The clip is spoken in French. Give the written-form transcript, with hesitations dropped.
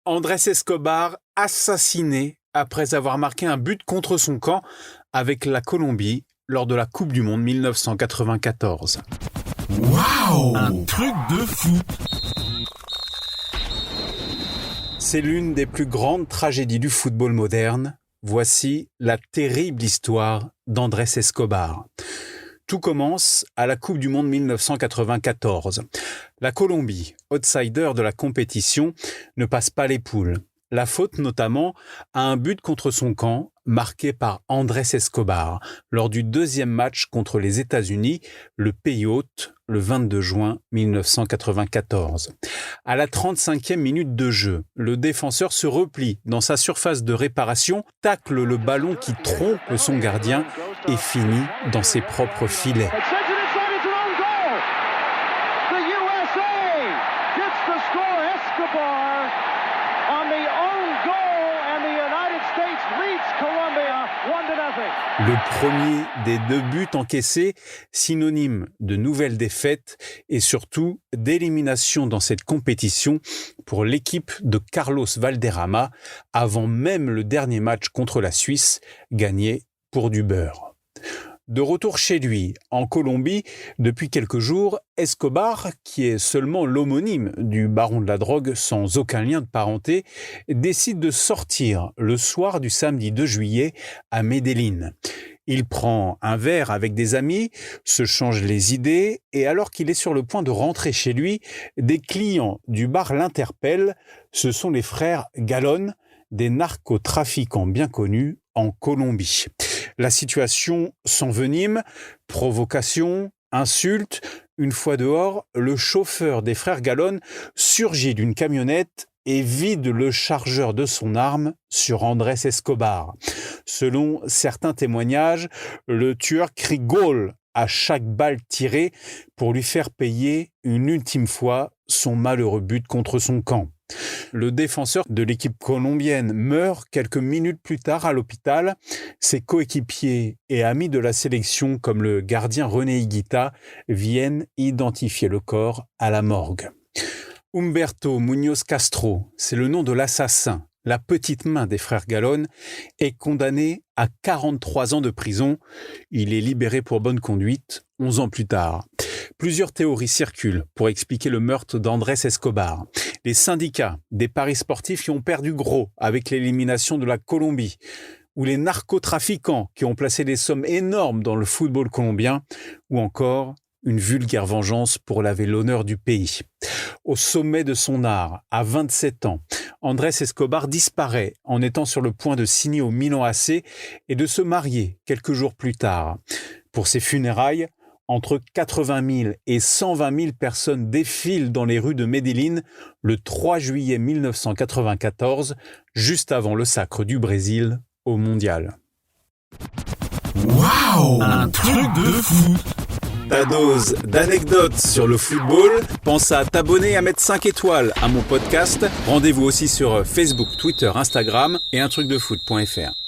Andrés Escobar assassiné après avoir marqué un but contre son camp avec la Colombie lors de la Coupe du Monde 1994. Waouh! Un truc de fou! C'est l'une des plus grandes tragédies du football moderne. Voici la terrible histoire d'Andrés Escobar. Tout commence à la Coupe du Monde 1994. La Colombie, outsider de la compétition, ne passe pas les poules. La faute notamment à un but contre son camp marqué par Andrés Escobar lors du deuxième match contre les États-Unis, le pays hôte, le 22 juin 1994. À la 35e minute de jeu, le défenseur se replie dans sa surface de réparation, tacle le ballon qui trompe son gardien et finit dans ses propres filets. Le premier des 2 buts encaissés, synonyme de nouvelle défaite et surtout d'élimination dans cette compétition pour l'équipe de Carlos Valderrama avant même le dernier match contre la Suisse, gagné pour du beurre. De retour chez lui, en Colombie, depuis quelques jours, Escobar, qui est seulement l'homonyme du baron de la drogue sans aucun lien de parenté, décide de sortir le soir du samedi 2 juillet à Medellín. Il prend un verre avec des amis, se change les idées et alors qu'il est sur le point de rentrer chez lui, des clients du bar l'interpellent. Ce sont les frères Galón, des narcotrafiquants bien connus en Colombie. La situation s'envenime, provocation, insulte. Une fois dehors, le chauffeur des frères Galón surgit d'une camionnette et vide le chargeur de son arme sur Andrés Escobar. Selon certains témoignages, le tueur crie « Gol » à chaque balle tirée pour lui faire payer une ultime fois son malheureux but contre son camp. Le défenseur de l'équipe colombienne meurt quelques minutes plus tard à l'hôpital. Ses coéquipiers et amis de la sélection comme le gardien René Higuita viennent identifier le corps à la morgue. Humberto Muñoz Castro, c'est le nom de l'assassin. La petite main des frères Galón est condamné à 43 ans de prison. Il est libéré pour bonne conduite 11 ans plus tard. Plusieurs théories circulent pour expliquer le meurtre d'Andrés Escobar. Les syndicats des paris sportifs qui ont perdu gros avec l'élimination de la Colombie, ou les narcotrafiquants qui ont placé des sommes énormes dans le football colombien, ou encore une vulgaire vengeance pour laver l'honneur du pays. Au sommet de son art, à 27 ans, Andrés Escobar disparaît en étant sur le point de signer au Milan AC et de se marier quelques jours plus tard. Pour ses funérailles, entre 80 000 et 120 000 personnes défilent dans les rues de Medellín le 3 juillet 1994, juste avant le sacre du Brésil au Mondial. Waouh! Un truc de fou! Ta dose d'anecdotes sur le football, pense à t'abonner et à mettre 5 étoiles à mon podcast. Rendez-vous aussi sur Facebook, Twitter, Instagram et untrucdefoot.fr.